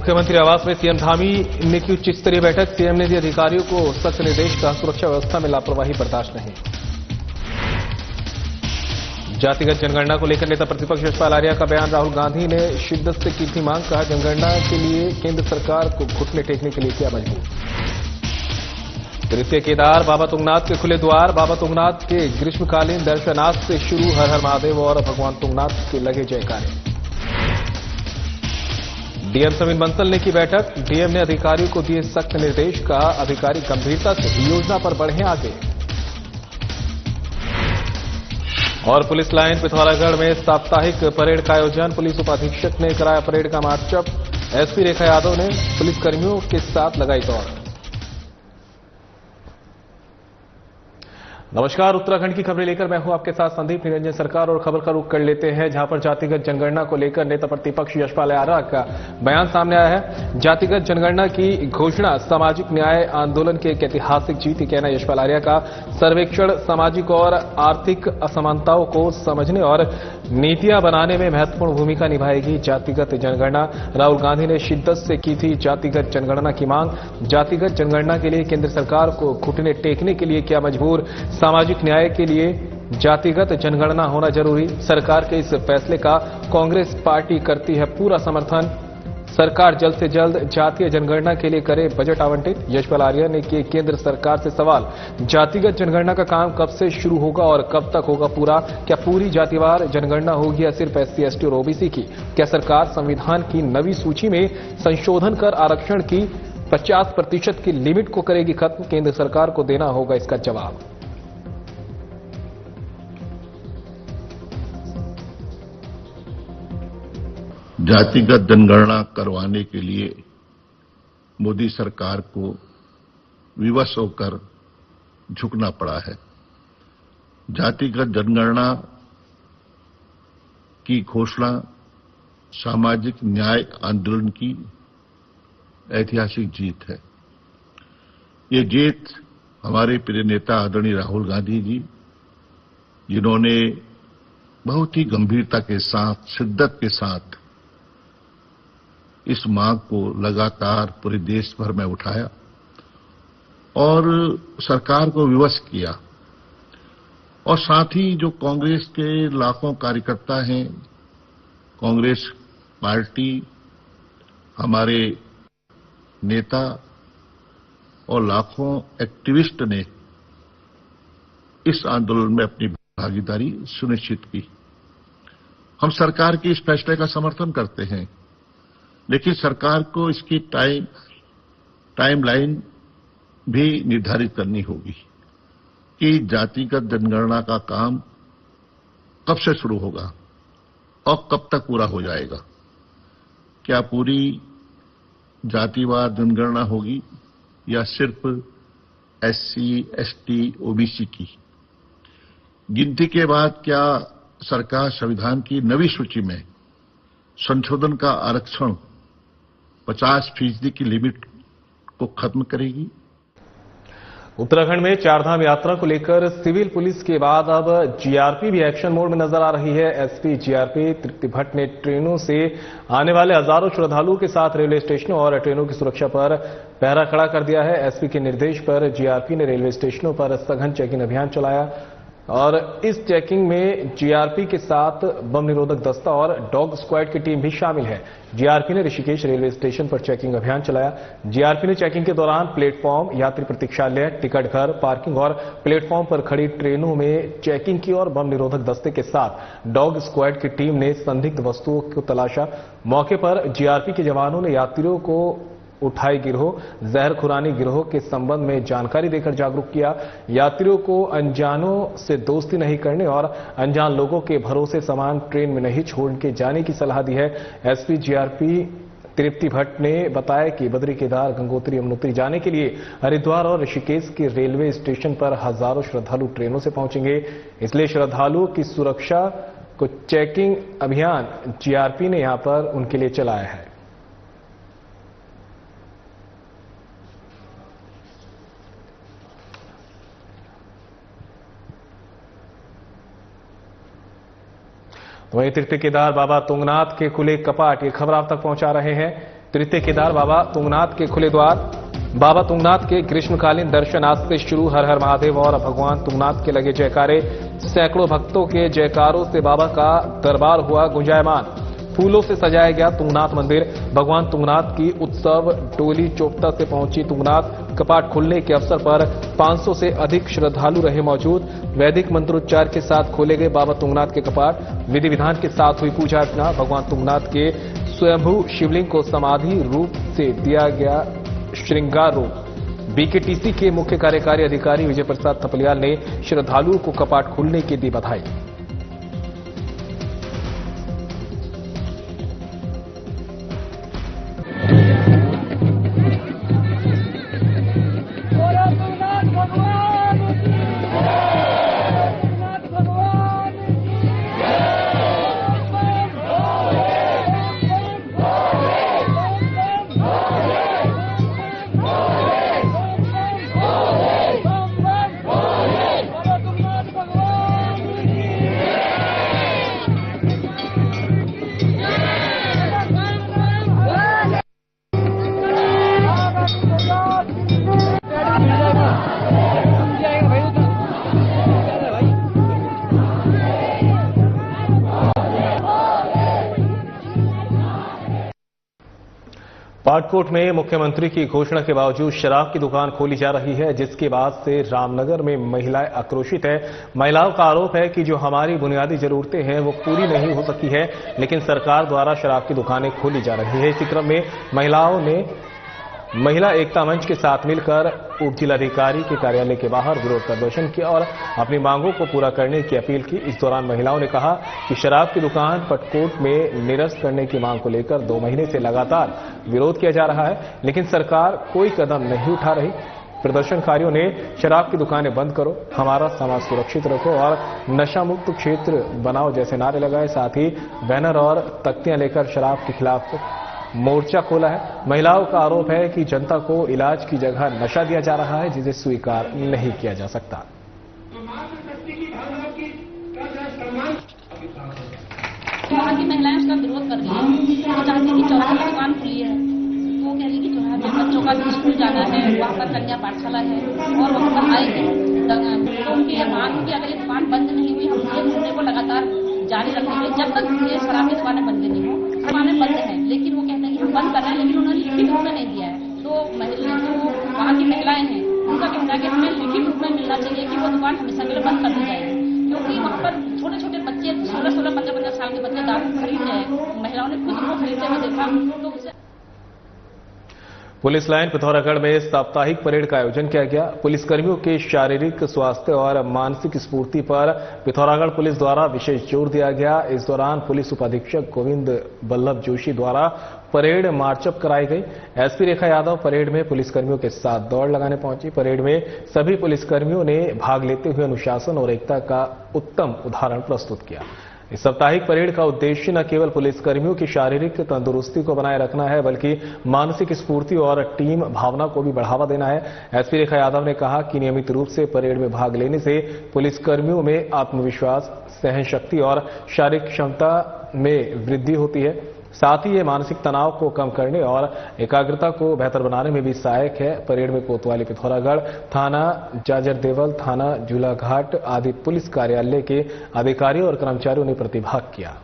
मुख्यमंत्री आवास में सीएम धामी ने की उच्च स्तरीय बैठक। सीएम ने दिए अधिकारियों को सख्त निर्देश का, सुरक्षा व्यवस्था में लापरवाही बर्दाश्त नहीं। जातिगत जनगणना को लेकर नेता प्रतिपक्ष यशपाल आर्या का बयान। राहुल गांधी ने शिद्दत से की थी मांग, कहा जनगणना के लिए केंद्र सरकार को घुटने टेकने के लिए किया मजबूर। तृतीय केदार बाबा तुंगनाथ के खुले द्वार। बाबा तुंगनाथ के ग्रीष्मकालीन दर्शन आज से शुरू। हर हर महादेव और भगवान तुंगनाथ के लगे जयकारे। डीएम समीन बंसल ने की बैठक। डीएम ने अधिकारियों को दिए सख्त निर्देश, कहा अधिकारी गंभीरता से योजना पर बढ़ें आगे। और पुलिस लाइन पिथौरागढ़ में साप्ताहिक परेड का आयोजन। पुलिस उपाधीक्षक ने कराया परेड का मार्चअप। एसपी रेखा यादव ने पुलिसकर्मियों के साथ लगाई दौड़। नमस्कार, उत्तराखंड की खबरें लेकर मैं हूं आपके साथ संदीप निरंजन सरकार। और खबर का रुख कर लेते हैं, जहां पर जातिगत जनगणना को लेकर नेता प्रतिपक्ष यशपाल आर्या का बयान सामने आया है। जातिगत जनगणना की घोषणा सामाजिक न्याय आंदोलन की एक ऐतिहासिक जीत, कहना यशपाल आर्या का। सर्वेक्षण सामाजिक और आर्थिक असमानताओं को समझने और नीतियां बनाने में महत्वपूर्ण भूमिका निभाएगी। जातिगत जनगणना। राहुल गांधी ने शिद्दत से की थी जातिगत जनगणना की मांग। जातिगत जनगणना के लिए केंद्र सरकार को घुटने टेकने के लिए किया मजबूर। सामाजिक न्याय के लिए जातिगत जनगणना होना जरूरी। सरकार के इस फैसले का कांग्रेस पार्टी करती है पूरा समर्थन। सरकार जल्द से जल्द जातीय जनगणना के लिए करे बजट आवंटित। यशपाल आर्या ने किए केंद्र सरकार से सवाल। जातिगत जनगणना का काम कब से शुरू होगा और कब तक होगा पूरा? क्या पूरी जातिवार जनगणना होगी या सिर्फ एससी, एसटी और ओबीसी की? क्या सरकार संविधान की नवी सूची में संशोधन कर आरक्षण की 50% की लिमिट को करेगी खत्म? केंद्र सरकार को देना होगा इसका जवाब। जातिगत जनगणना करवाने के लिए मोदी सरकार को विवश होकर झुकना पड़ा है। जातिगत जनगणना की घोषणा सामाजिक न्याय आंदोलन की ऐतिहासिक जीत है। ये जीत हमारे प्रिय नेता आदरणीय राहुल गांधी जी, जिन्होंने बहुत ही गंभीरता के साथ, शिद्दत के साथ इस मांग को लगातार पूरे देश भर में उठाया और सरकार को विवश किया। और साथ ही जो कांग्रेस के लाखों कार्यकर्ता हैं, कांग्रेस पार्टी, हमारे नेता और लाखों एक्टिविस्ट ने इस आंदोलन में अपनी भागीदारी सुनिश्चित की। हम सरकार के इस फैसले का समर्थन करते हैं, लेकिन सरकार को इसकी टाइमलाइन भी निर्धारित करनी होगी कि जातिगत जनगणना का काम कब से शुरू होगा और कब तक पूरा हो जाएगा। क्या पूरी जातिवार जनगणना होगी या सिर्फ एससी, एसटी, ओबीसी की? गिनती के बाद क्या सरकार संविधान की नवी सूची में संशोधन का आरक्षण 50% की लिमिट को खत्म करेगी? उत्तराखंड में चारधाम यात्रा को लेकर सिविल पुलिस के बाद अब जीआरपी भी एक्शन मोड में नजर आ रही है। एसपी जीआरपी तृप्ति भट्ट ने ट्रेनों से आने वाले हजारों श्रद्धालुओं के साथ रेलवे स्टेशनों और ट्रेनों की सुरक्षा पर पहरा खड़ा कर दिया है। एसपी के निर्देश पर जीआरपी ने रेलवे स्टेशनों पर सघन चेकिंग अभियान चलाया और इस चेकिंग में जीआरपी के साथ बम निरोधक दस्ता और डॉग स्क्वाड की टीम भी शामिल है। जीआरपी ने ऋषिकेश रेलवे स्टेशन पर चेकिंग अभियान चलाया। जीआरपी ने चेकिंग के दौरान प्लेटफॉर्म, यात्री प्रतीक्षालय, टिकट घर, पार्किंग और प्लेटफॉर्म पर खड़ी ट्रेनों में चेकिंग की और बम निरोधक दस्ते के साथ डॉग स्क्वाड की टीम ने संदिग्ध वस्तुओं को तलाशा। मौके पर जीआरपी के जवानों ने यात्रियों को उठाई गिरोह, जहर खुरानी गिरोह के संबंध में जानकारी देकर जागरूक किया। यात्रियों को अनजानों से दोस्ती नहीं करने और अनजान लोगों के भरोसे सामान ट्रेन में नहीं छोड़ के जाने की सलाह दी है। एसपी जीआरपी तृप्ति भट्ट ने बताया कि बद्री, केदार, गंगोत्री, यमुनोत्री जाने के लिए हरिद्वार और ऋषिकेश के रेलवे स्टेशन पर हजारों श्रद्धालु ट्रेनों से पहुंचेंगे, इसलिए श्रद्धालुओं की सुरक्षा को चेकिंग अभियान जीआरपी ने यहां पर उनके लिए चलाया है। वहीं तृतीय केदार बाबा तुंगनाथ के खुले कपाट, ये खबर आप तक पहुंचा रहे हैं। तृतीय केदार बाबा तुंगनाथ के खुले द्वार। बाबा तुंगनाथ के ग्रीष्मकालीन दर्शन आज से शुरू। हर हर महादेव और भगवान तुंगनाथ के लगे जयकारे। सैकड़ों भक्तों के जयकारों से बाबा का दरबार हुआ गुंजायमान। फूलों से सजाया गया तुंगनाथ मंदिर। भगवान तुंगनाथ की उत्सव डोली चोपता से पहुंची तुंगनाथ। कपाट खुलने के अवसर पर 500 से अधिक श्रद्धालु रहे मौजूद। वैदिक मंत्रोच्चार के साथ खोले गए बाबा तुंगनाथ के कपाट। विधि विधान के साथ हुई पूजा अर्चना। भगवान तुंगनाथ के स्वयंभू शिवलिंग को समाधि रूप से दिया गया श्रृंगार रूप। बीकेटीसी के मुख्य कार्यकारी अधिकारी विजय प्रसाद थपलियाल ने श्रद्धालुओं को कपाट खुलने की दी बधाई। पाटकोट में मुख्यमंत्री की घोषणा के बावजूद शराब की दुकान खोली जा रही है, जिसके बाद से रामनगर में महिलाएं आक्रोशित है। महिलाओं का आरोप है कि जो हमारी बुनियादी जरूरतें हैं वो पूरी नहीं हो सकी है, लेकिन सरकार द्वारा शराब की दुकानें खोली जा रही है। इसी क्रम में महिलाओं ने महिला एकता मंच के साथ मिलकर उप जिलाधिकारी के कार्यालय के बाहर विरोध प्रदर्शन किया और अपनी मांगों को पूरा करने की अपील की। इस दौरान महिलाओं ने कहा कि शराब की दुकान पटकोट में निरस्त करने की मांग को लेकर 2 महीने से लगातार विरोध किया जा रहा है, लेकिन सरकार कोई कदम नहीं उठा रही। प्रदर्शनकारियों ने शराब की दुकानें बंद करो, हमारा समाज सुरक्षित रखो और नशा मुक्त क्षेत्र बनाओ जैसे नारे लगाए। साथ ही बैनर और तख्तियां लेकर शराब के खिलाफ मोर्चा खोला है। महिलाओं का आरोप है कि जनता को इलाज की जगह नशा दिया जा रहा है, जिसे स्वीकार नहीं किया जा सकता। वहाँ की महिलाएं उसका विरोध कर रही है। वो चाहती है कि चौराहे की दुकान खुली है, तो वो कह रही है कि चौराहे पे बच्चों का स्कूल जाना है, वहाँ पर कन्या पाठशाला है और वहाँ पर आएगी। तो उनकी ये मांग कि अगर ये दुकान बंद नहीं हुई, हम ये धरने को लगातार जारी रखेंगे जब तक ये शराब की दुकानें बंद नहीं हो। दुकानें बंद है, लेकिन वो कहते हैं कि हम बंद कर रहे हैं, लेकिन उन्होंने लिखित रूप में नहीं दिया है। तो वहाँ की महिलाएं हैं, उनका कहना है कि हमें लिखित रूप में मिलना चाहिए कि वो दुकान हमेशा के लिए बंद कर दी जाएगी, क्योंकि वहाँ पर छोटे छोटे बच्चे 16-16, 15-15 साल के बच्चे दारू खरीद रहे हैं। महिलाओं ने खुद को खरीदते हुए देखा। तो पुलिस लाइन पिथौरागढ़ में साप्ताहिक परेड का आयोजन किया गया। पुलिसकर्मियों के शारीरिक स्वास्थ्य और मानसिक स्फूर्ति पर पिथौरागढ़ पुलिस द्वारा विशेष जोर दिया गया। इस दौरान पुलिस उपाधीक्षक गोविंद बल्लभ जोशी द्वारा परेड मार्चअप कराई गई। एसपी रेखा यादव परेड में पुलिसकर्मियों के साथ दौड़ लगाने पहुंची। परेड में सभी पुलिसकर्मियों ने भाग लेते हुए अनुशासन और एकता का उत्तम उदाहरण प्रस्तुत किया। इस साप्ताहिक परेड का उद्देश्य न केवल पुलिसकर्मियों की शारीरिक तंदुरुस्ती को बनाए रखना है, बल्कि मानसिक स्फूर्ति और टीम भावना को भी बढ़ावा देना है। एसपी रेखा यादव ने कहा कि नियमित रूप से परेड में भाग लेने से पुलिसकर्मियों में आत्मविश्वास, सहनशक्ति और शारीरिक क्षमता में वृद्धि होती है। साथ ही ये मानसिक तनाव को कम करने और एकाग्रता को बेहतर बनाने में भी सहायक है। परेड में कोतवाली पिथौरागढ़, थाना जाजरदेवल, थाना झूलाघाट आदि पुलिस कार्यालय के अधिकारियों और कर्मचारियों ने प्रतिभाग किया।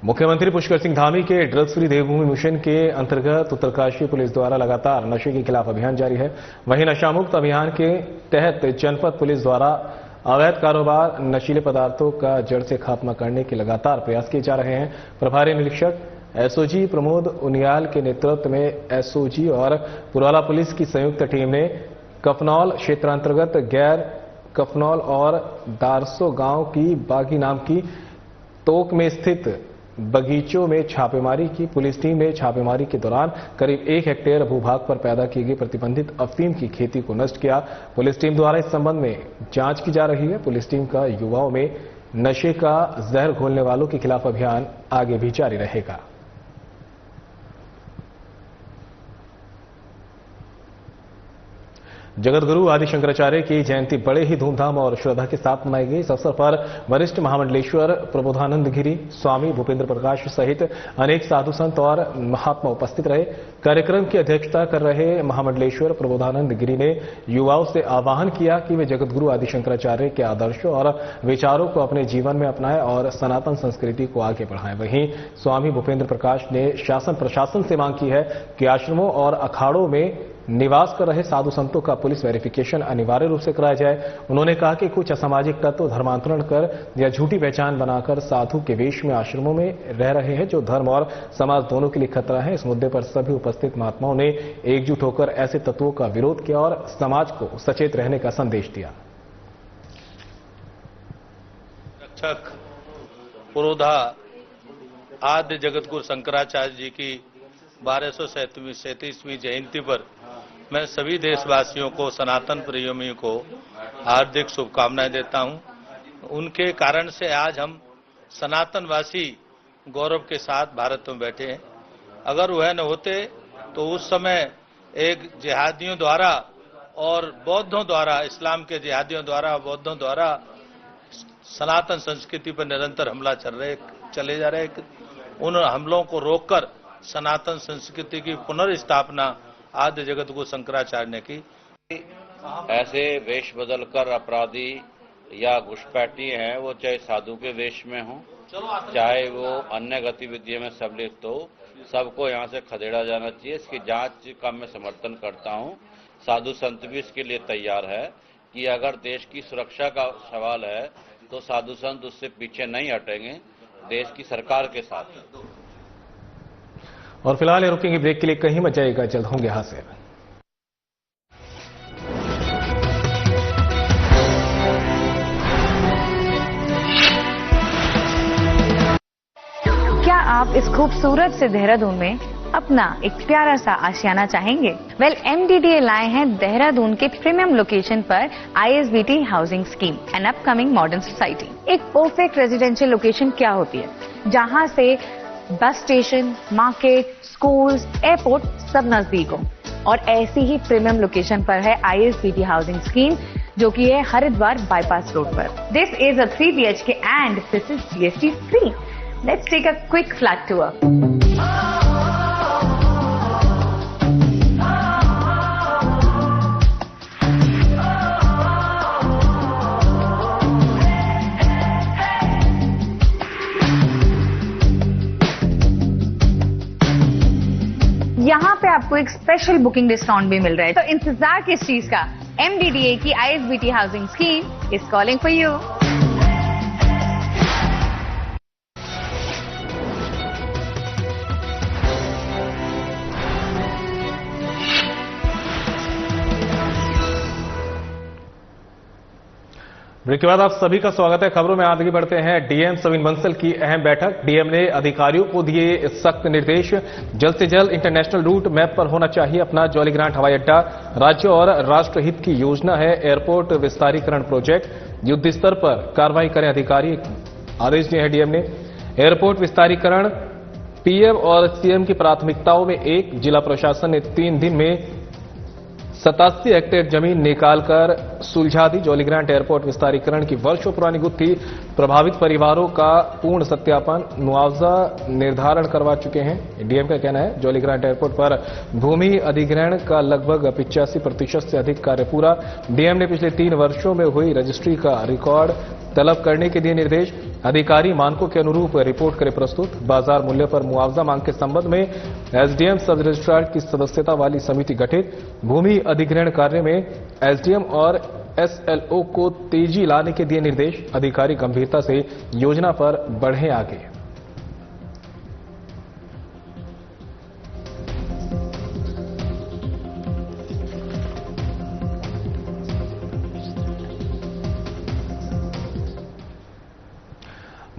मुख्यमंत्री पुष्कर सिंह धामी के ड्रग्स फ्री देवभूमि मिशन के अंतर्गत उत्तरकाशी पुलिस द्वारा लगातार नशे के खिलाफ अभियान जारी है। वहीं नशा मुक्त अभियान के तहत जनपद पुलिस द्वारा अवैध कारोबार, नशीले पदार्थों का जड़ से खात्मा करने के लगातार प्रयास किए जा रहे हैं। प्रभारी निरीक्षक एसओजी प्रमोद उनियाल के नेतृत्व में एसओजी और पुराला पुलिस की संयुक्त टीम ने कफनौल क्षेत्रांतर्गत गैर कफनौल और दारसो गांव की बागी नाम की तोक में स्थित बगीचों में छापेमारी की। पुलिस टीम ने छापेमारी के दौरान करीब 1 हेक्टेयर भूभाग पर पैदा की गई प्रतिबंधित अफीम की खेती को नष्ट किया। पुलिस टीम द्वारा इस संबंध में जांच की जा रही है। पुलिस टीम का युवाओं में नशे का जहर घोलने वालों के खिलाफ अभियान आगे भी जारी रहेगा। जगतगुरु आदि शंकराचार्य की जयंती बड़े ही धूमधाम और श्रद्धा के साथ मनाई गई। इस अवसर पर वरिष्ठ महामंडलेश्वर प्रबोधानंद गिरी, स्वामी भूपेंद्र प्रकाश सहित अनेक साधु संत और महात्मा उपस्थित रहे। कार्यक्रम की अध्यक्षता कर रहे महामंडलेश्वर प्रबोधानंद गिरी ने युवाओं से आह्वान किया कि वे जगतगुरु आदि शंकराचार्य के आदर्शों और विचारों को अपने जीवन में अपनाएं और सनातन संस्कृति को आगे बढ़ाएं। वहीं स्वामी भूपेंद्र प्रकाश ने शासन प्रशासन से मांग की है कि आश्रमों और अखाड़ों में निवास कर रहे साधु संतों का पुलिस वेरिफिकेशन अनिवार्य रूप से कराया जाए। उन्होंने कहा कि कुछ असामाजिक तत्व धर्मांतरण कर या झूठी पहचान बनाकर साधु के वेश में आश्रमों में रह रहे हैं, जो धर्म और समाज दोनों के लिए खतरा है। इस मुद्दे पर सभी उपस्थित महात्माओं ने एकजुट होकर ऐसे तत्वों का विरोध किया और समाज को सचेत रहने का संदेश दिया। रक्षक पुरोधा आद्य जगतगुरु शंकराचार्य जी की 1237वीं जयंती पर मैं सभी देशवासियों को, सनातन प्रेमियों को हार्दिक शुभकामनाएं देता हूं। उनके कारण से आज हम सनातनवासी गौरव के साथ भारत में बैठे हैं। अगर वह न होते तो उस समय एक जिहादियों द्वारा और बौद्धों द्वारा, इस्लाम के जिहादियों द्वारा, बौद्धों द्वारा सनातन संस्कृति पर निरंतर हमला चले जा रहे। उन हमलों को रोककर सनातन संस्कृति की पुनर्स्थापना आद्य जगतगुरु शंकराचार्य ने की। ऐसे वेश बदलकर अपराधी या घुसपैठी हैं, वो चाहे साधु के वेश में हो, चाहे वो अन्य गतिविधियों में सम्मिलित हो, सबको यहाँ से खदेड़ा जाना चाहिए। इसकी जांच का मैं समर्थन करता हूँ। साधु संत भी इसके लिए तैयार है कि अगर देश की सुरक्षा का सवाल है तो साधु संत उससे पीछे नहीं हटेंगे, देश की सरकार के साथ है। और फिलहाल ये रुकेंगे ब्रेक के लिए, कहीं मत जाइएगा, जल्द होंगे हासिल। क्या आप इस खूबसूरत से देहरादून में अपना एक प्यारा सा आशियाना चाहेंगे? वेल, MDDA लाए हैं देहरादून के प्रीमियम लोकेशन पर ISBT housing scheme, an upcoming modern society. एक परफेक्ट रेजिडेंशियल लोकेशन क्या होती है, जहां से bus station, market, schools, airport सब नजदीक हो। और ऐसी ही प्रीमियम लोकेशन पर है ISBT हाउसिंग स्कीम, जो कि है हरिद्वार बाईपास रोड पर। This is a 3 BHK and this is GST free. Let's take a quick flat tour. यहाँ पे आपको एक स्पेशल बुकिंग डिस्काउंट भी मिल रहा है, तो इंतजार किस चीज का? MDDA की ISBT housing scheme is calling for you. Break के बाद आप सभी का स्वागत है। खबरों में आगे बढ़ते हैं। डीएम सविन बंसल की अहम बैठक। डीएम ने अधिकारियों को दिए सख्त निर्देश। जल्द से जल्द इंटरनेशनल रूट मैप पर होना चाहिए अपना जौलीग्रांट हवाई अड्डा। राज्य और राष्ट्रहित की योजना है एयरपोर्ट विस्तारीकरण प्रोजेक्ट। युद्ध स्तर पर कार्रवाई करें अधिकारी, आदेश दिए हैं डीएम ने। एयरपोर्ट विस्तारीकरण पीएम और सीएम की प्राथमिकताओं में एक। जिला प्रशासन ने 3 दिन में 87 हेक्टेयर जमीन निकालकर सुलझा दी। जौलीग्रांट एयरपोर्ट विस्तारीकरण की वर्षों पुरानी गुत्थी, प्रभावित परिवारों का पूर्ण सत्यापन, मुआवजा निर्धारण करवा चुके हैं। डीएम का कहना है जौलीग्रांट एयरपोर्ट पर भूमि अधिग्रहण का लगभग 85% से अधिक कार्य पूरा। डीएम ने पिछले 3 वर्षों में हुई रजिस्ट्री का रिकॉर्ड तलब करने के दिए निर्देश। अधिकारी मानकों के अनुरूप रिपोर्ट करें प्रस्तुत। बाजार मूल्य पर मुआवजा मांग के संबंध में एसडीएम सब रजिस्ट्रार की सदस्यता वाली समिति गठित। भूमि अधिग्रहण कार्य में एसडीएम और एसएलओ को तेजी लाने के दिए निर्देश। अधिकारी गंभीरता से योजना पर बढ़ें आगे।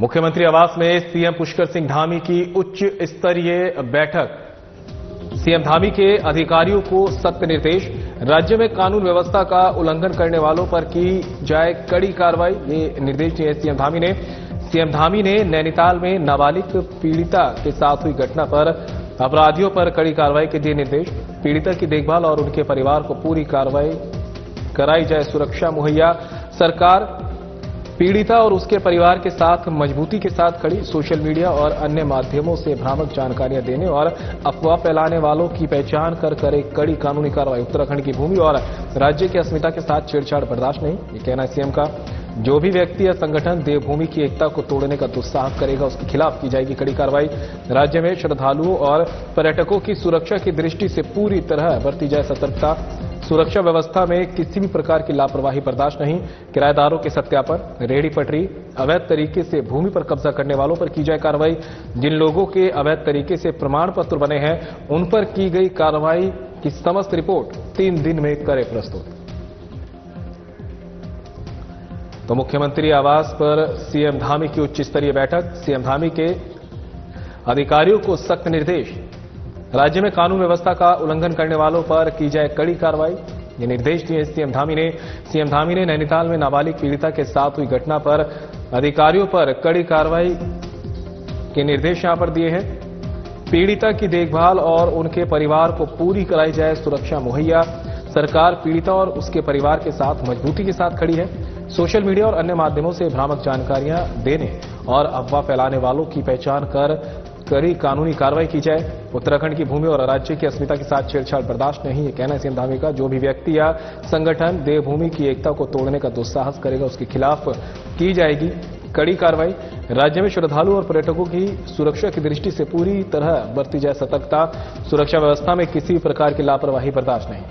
मुख्यमंत्री आवास में सीएम पुष्कर सिंह धामी की उच्च स्तरीय बैठक। सीएम धामी के अधिकारियों को सख्त निर्देश। राज्य में कानून व्यवस्था का उल्लंघन करने वालों पर की जाए कड़ी कार्रवाई, ये निर्देश दिए सीएम धामी ने। सीएम धामी ने नैनीताल में नाबालिग पीड़िता के साथ हुई घटना पर अपराधियों पर कड़ी कार्रवाई के दिए निर्देश। पीड़िता की देखभाल और उनके परिवार को पूरी कार्रवाई कराई जाए सुरक्षा मुहैया। सरकार पीड़िता और उसके परिवार के साथ मजबूती के साथ खड़ी। सोशल मीडिया और अन्य माध्यमों से भ्रामक जानकारियां देने और अफवाह फैलाने वालों की पहचान कर करे कड़ी कानूनी कार्रवाई। उत्तराखंड की भूमि और राज्य की अस्मिता के साथ छेड़छाड़ बर्दाश्त नहीं, ये कहना है सीएम का। जो भी व्यक्ति या संगठन देवभूमि की एकता को तोड़ने का दुस्साहस करेगा उसके खिलाफ की जाएगी कड़ी कार्रवाई। राज्य में श्रद्धालुओं और पर्यटकों की सुरक्षा की दृष्टि से पूरी तरह बरती जाए सतर्कता। सुरक्षा व्यवस्था में किसी भी प्रकार की लापरवाही बर्दाश्त नहीं। किराएदारों के सत्यापन, रेहड़ी पटरी, अवैध तरीके से भूमि पर कब्जा करने वालों पर की जाए कार्रवाई। जिन लोगों के अवैध तरीके से प्रमाण पत्र बने हैं उन पर की गई कार्रवाई की समस्त रिपोर्ट 3 दिन में करे प्रस्तुत। तो मुख्यमंत्री आवास पर सीएम धामी की उच्च स्तरीय बैठक। सीएम धामी के अधिकारियों को सख्त निर्देश। राज्य में कानून व्यवस्था का उल्लंघन करने वालों पर की जाए कड़ी कार्रवाई, ये निर्देश दिए सीएम धामी ने। सीएम धामी ने नैनीताल में नाबालिग पीड़िता के साथ हुई घटना पर अधिकारियों पर कड़ी कार्रवाई के निर्देश यहां पर दिए हैं। पीड़िता की देखभाल और उनके परिवार को पूरी कराई जाए सुरक्षा मुहैया। सरकार पीड़िता और उसके परिवार के साथ मजबूती के साथ खड़ी है। सोशल मीडिया और अन्य माध्यमों से भ्रामक जानकारियां देने और अफवाह फैलाने वालों की पहचान कर कड़ी कानूनी कार्रवाई की जाए। उत्तराखंड की भूमि और राज्य की अस्मिता के साथ छेड़छाड़ बर्दाश्त नहीं, ये कहना है सीएम धामी का। जो भी व्यक्ति या संगठन देवभूमि की एकता को तोड़ने का दुस्साहस करेगा उसके खिलाफ की जाएगी कड़ी कार्रवाई। राज्य में श्रद्धालु और पर्यटकों की सुरक्षा की दृष्टि से पूरी तरह बरती जाए सतर्कता। सुरक्षा व्यवस्था में किसी भी प्रकार की लापरवाही बर्दाश्त नहीं।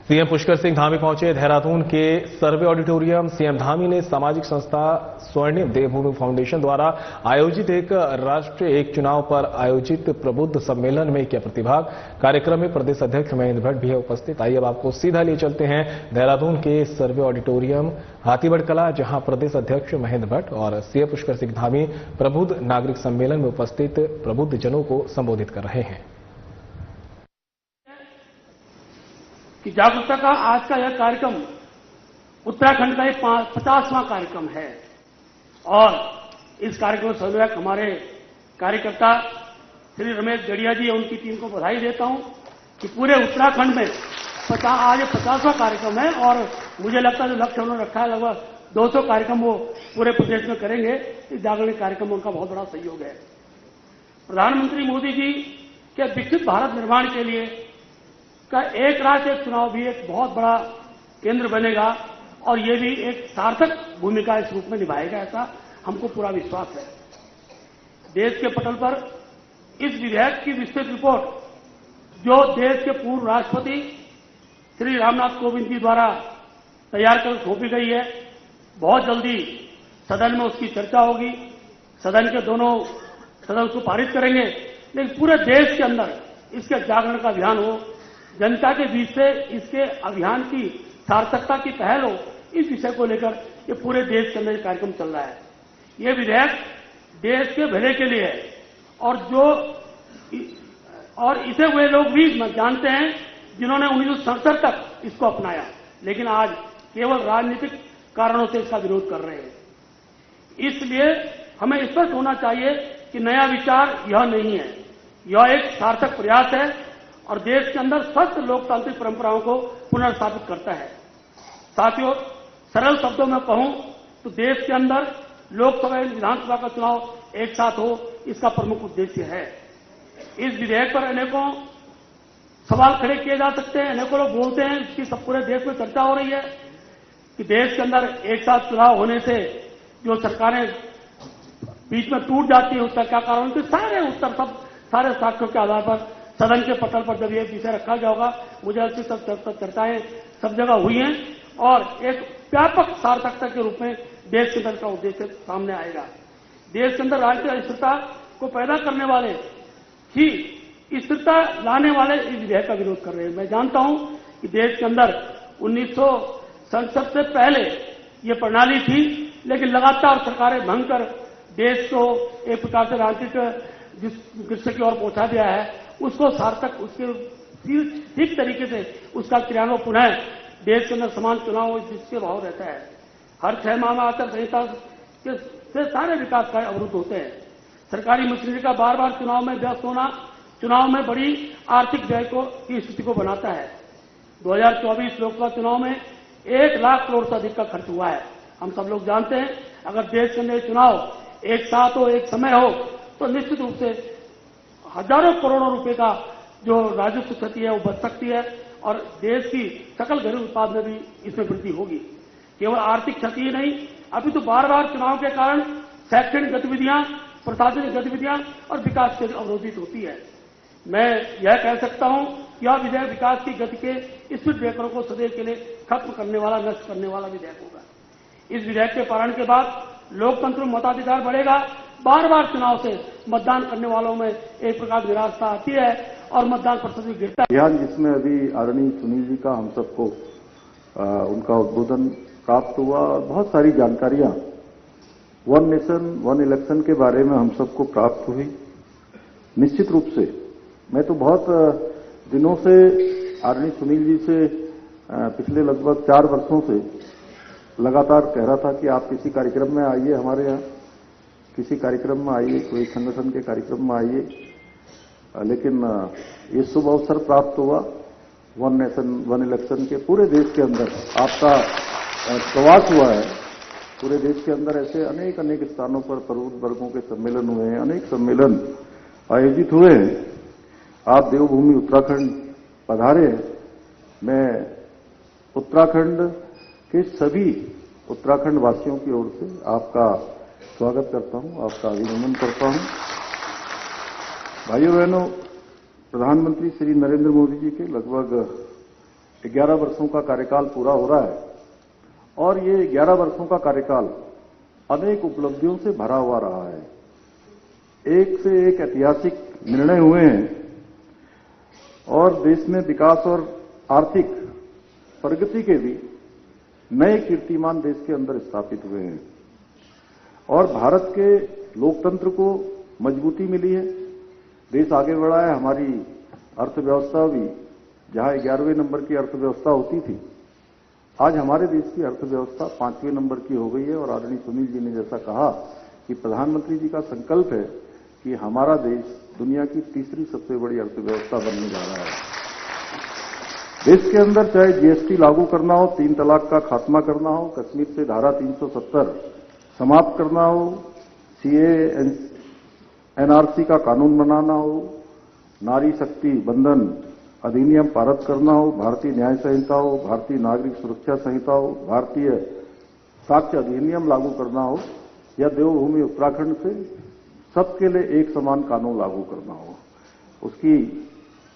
सीएम पुष्कर सिंह धामी पहुंचे देहरादून के सर्वे ऑडिटोरियम। सीएम धामी ने सामाजिक संस्था स्वर्णिम देवभूमि फाउंडेशन द्वारा आयोजित एक राष्ट्र एक चुनाव पर आयोजित प्रबुद्ध सम्मेलन में किया प्रतिभाग। कार्यक्रम में प्रदेश अध्यक्ष महेंद्र भट्ट भी है उपस्थित। आइए अब आपको सीधा लिए चलते हैं देहरादून के सर्वे ऑडिटोरियम हाथीबड़ कला, जहां प्रदेश अध्यक्ष महेंद्र भट्ट और सीएम पुष्कर सिंह धामी प्रबुद्ध नागरिक सम्मेलन में उपस्थित प्रबुद्ध जनों को संबोधित कर रहे हैं। कि जागरूकता का आज का यह कार्यक्रम उत्तराखंड का एक 50वां कार्यक्रम है और इस कार्यक्रम में संयोजक हमारे कार्यकर्ता श्री रमेश गढ़िया जी, उनकी टीम को बधाई देता हूं कि पूरे उत्तराखंड में आज 50वां कार्यक्रम है और मुझे लगता है जो लक्ष्य उन्होंने रखा है लगभग 200 कार्यक्रम वो पूरे प्रदेश में करेंगे। इस जागरण कार्यक्रम में उनका बहुत बड़ा सहयोग है। प्रधानमंत्री मोदी जी के विकसित भारत निर्माण के लिए का एक राष्ट्र एक चुनाव भी एक बहुत बड़ा केंद्र बनेगा और ये भी एक सार्थक भूमिका इस रूप में निभाएगा, ऐसा हमको पूरा विश्वास है। देश के पटल पर इस विधेयक की विस्तृत रिपोर्ट जो देश के पूर्व राष्ट्रपति श्री रामनाथ कोविंद जी द्वारा तैयार कर सौंपी गई है, बहुत जल्दी सदन में उसकी चर्चा होगी। सदन के दोनों सदन उसको पारित करेंगे, लेकिन पूरे देश के अंदर इसके जागरण का अभियान हो, जनता के बीच से इसके अभियान की सार्थकता की पहल हो, इस विषय को लेकर ये पूरे देश के अंदर कार्यक्रम चल रहा है। ये विधेयक देश के भले के लिए है और इसे वे लोग भी जानते हैं जिन्होंने 1967 तक इसको अपनाया, लेकिन आज केवल राजनीतिक कारणों से इसका विरोध कर रहे हैं। इसलिए हमें स्पष्ट होना चाहिए कि नया विचार यह नहीं है, यह एक सार्थक प्रयास है और देश के अंदर स्वस्थ लोकतांत्रिक परंपराओं को पुनर्स्थापित करता है। साथियों, सरल शब्दों में कहूं तो देश के अंदर लोकसभा और विधानसभा का चुनाव एक साथ हो, इसका प्रमुख उद्देश्य है। इस विधेयक पर अनेकों सवाल खड़े किए जा सकते हैं, अनेकों लोग बोलते हैं, इसकी सब पूरे देश में चर्चा हो रही है कि देश के अंदर एक साथ चुनाव होने से जो सरकारें बीच में टूट जाती है, उसका क्या कारण? कि सारे उत्तर सब सारे साक्ष्यों के आधार पर सदन के पटल पर जब ये विषय रखा गया होगा, मुझे अच्छी सब चर्चाएं सब जगह हुई हैं और एक व्यापक सार्थकता के रूप में देश के अंदर का उद्देश्य सामने आएगा। देश के अंदर राष्ट्रीय स्थिरता को पैदा करने वाले ही स्थिरता लाने वाले इस विधेयक का विरोध कर रहे हैं। मैं जानता हूं कि देश के अंदर 1967 से पहले ये प्रणाली थी, लेकिन लगातार सरकारें भंग कर देश को एक प्रकार से राजनीतिक जिस दृश्य की ओर पहुंचा दिया है, उसको सार्थक उसके ठीक तरीके से उसका क्रियान्वयन पुनः देश के अंदर समान चुनाव जिसके भाव रहता है। हर 6 माह में आचार संहिता से सारे विकास कार्य अवरुद्ध होते हैं। सरकारी मशीनरी का बार बार चुनाव में व्यस्त होना चुनाव में बड़ी आर्थिक व्यय की स्थिति को बनाता है। 2024 लोकसभा चुनाव में 1 लाख करोड़ से अधिक का खर्च हुआ है। हम सब लोग जानते हैं, अगर देश के अंदर चुनाव एक साथ हो, एक समय हो, तो निश्चित रूप से हजारों करोड़ों रुपए का जो राजस्व क्षति है वो बच सकती है और देश की सकल घरेलू उत्पाद में भी इसमें वृद्धि होगी। केवल आर्थिक क्षति ही नहीं, अभी तो बार बार चुनाव के कारण शैक्षणिक गतिविधियां, प्रशासनिक गतिविधियां और विकास के अवरोधित होती है। मैं यह कह सकता हूं कि यह विधेयक विकास की गति के स्पीड ब्रेकरों को सदैव के लिए खत्म करने वाला, नष्ट करने वाला विधेयक होगा। इस विधेयक के पारण के बाद लोकतंत्र में मताधिकार बढ़ेगा। बार बार चुनाव से मतदान करने वालों में एक प्रकार निराशा आती है और मतदान प्रतिशत भी गिरता है। अभियान जिसमें अभी आदरणीय सुनील जी का हम सबको उनका उद्बोधन प्राप्त हुआ और बहुत सारी जानकारियां वन नेशन वन इलेक्शन के बारे में हम सबको प्राप्त हुई। निश्चित रूप से मैं तो बहुत दिनों से आदरणीय सुनील जी से पिछले लगभग 4 वर्षों से लगातार कह रहा था कि आप किसी कार्यक्रम में आइए, हमारे यहाँ किसी कार्यक्रम में आइए, कोई संगठन के कार्यक्रम में आइए। लेकिन ये शुभ अवसर प्राप्त हुआ। वन नेशन वन इलेक्शन के पूरे देश के अंदर आपका प्रवास हुआ है। पूरे देश के अंदर ऐसे अनेक अनेक स्थानों पर प्रबुद्ध वर्गों के सम्मेलन हुए हैं, अनेक सम्मेलन आयोजित हुए हैं। आप देवभूमि उत्तराखंड पधारे। मैं उत्तराखंड के सभी उत्तराखंड वासियों की ओर से आपका स्वागत करता हूं, आपका अभिनंदन करता हूं। भाइयों बहनों, प्रधानमंत्री श्री नरेंद्र मोदी जी के लगभग 11 वर्षों का कार्यकाल पूरा हो रहा है और ये 11 वर्षों का कार्यकाल अनेक उपलब्धियों से भरा हुआ रहा है। एक से एक ऐतिहासिक निर्णय हुए हैं और देश में विकास और आर्थिक प्रगति के भी नए कीर्तिमान देश के अंदर स्थापित हुए हैं और भारत के लोकतंत्र को मजबूती मिली है। देश आगे बढ़ा है। हमारी अर्थव्यवस्था भी जहां 11वें नंबर की अर्थव्यवस्था होती थी, आज हमारे देश की अर्थव्यवस्था 5वें नंबर की हो गई है। और आदरणीय सुनील जी ने जैसा कहा कि प्रधानमंत्री जी का संकल्प है कि हमारा देश दुनिया की तीसरी सबसे बड़ी अर्थव्यवस्था बनने जा रहा है। देश के अंदर चाहे जीएसटी लागू करना हो, 3 तलाक का खात्मा करना हो, कश्मीर से धारा 370 समाप्त करना हो, सीए एनआरसी का कानून बनाना हो, नारी शक्ति बंधन अधिनियम पारित करना हो, भारतीय न्याय संहिता हो, भारतीय नागरिक सुरक्षा संहिता हो, भारतीय साक्ष्य अधिनियम लागू करना हो या देवभूमि उत्तराखंड से सबके लिए एक समान कानून लागू करना हो। उसकी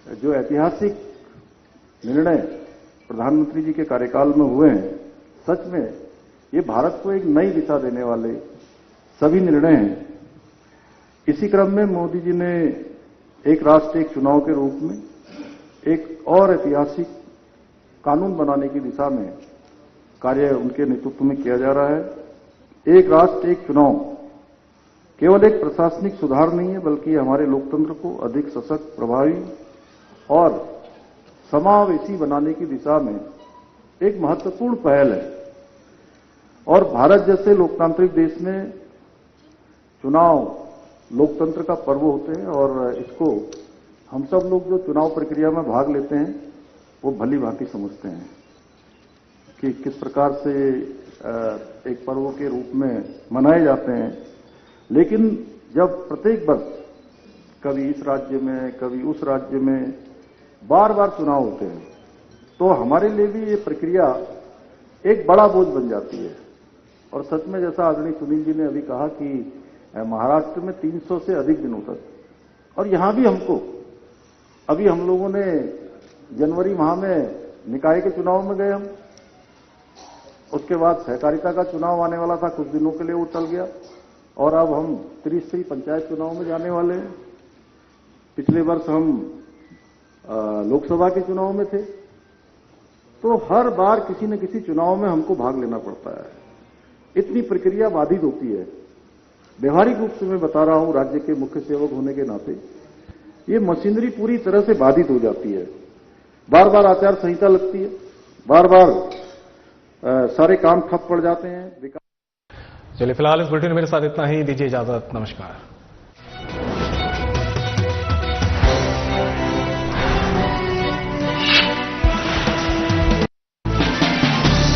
जो ऐतिहासिक निर्णय प्रधानमंत्री जी के कार्यकाल में हुए हैं, सच में ये भारत को एक नई दिशा देने वाले सभी निर्णय हैं। इसी क्रम में मोदी जी ने एक राष्ट्र एक चुनाव के रूप में एक और ऐतिहासिक कानून बनाने की दिशा में कार्य उनके नेतृत्व में किया जा रहा है। एक राष्ट्र एक चुनाव केवल एक प्रशासनिक सुधार नहीं है, बल्कि हमारे लोकतंत्र को अधिक सशक्त, प्रभावी और समावेशी बनाने की दिशा में एक महत्वपूर्ण पहल है। और भारत जैसे लोकतांत्रिक देश में चुनाव लोकतंत्र का पर्व होते हैं और इसको हम सब लोग जो चुनाव प्रक्रिया में भाग लेते हैं वो भली भांति समझते हैं कि किस प्रकार से एक पर्व के रूप में मनाए जाते हैं। लेकिन जब प्रत्येक वर्ष कभी इस राज्य में कभी उस राज्य में बार बार चुनाव होते हैं तो हमारे लिए भी ये प्रक्रिया एक बड़ा बोझ बन जाती है। और सच में जैसा आदरणीय सुनील जी ने अभी कहा कि महाराष्ट्र में 300 से अधिक दिनों तक, और यहां भी हमको अभी हम लोगों ने जनवरी माह में निकाय के चुनाव में गए हम, उसके बाद सहकारिता का चुनाव आने वाला था, कुछ दिनों के लिए वो टल गया और अब हम त्रिस्तरीय पंचायत चुनाव में जाने वाले हैं। पिछले वर्ष हम लोकसभा के चुनाव में थे। तो हर बार किसी न किसी चुनाव में हमको भाग लेना पड़ता है। इतनी प्रक्रिया बाधित होती है। व्यवहारिक रूप से मैं बता रहा हूं, राज्य के मुख्य सेवक होने के नाते ये मशीनरी पूरी तरह से बाधित हो जाती है। बार बार आचार संहिता लगती है, बार बार सारे काम ठप पड़ जाते हैं। चलिए फिलहाल इस बुलेटिन में मेरे साथ इतना ही। दीजिए इजाजत। नमस्कार।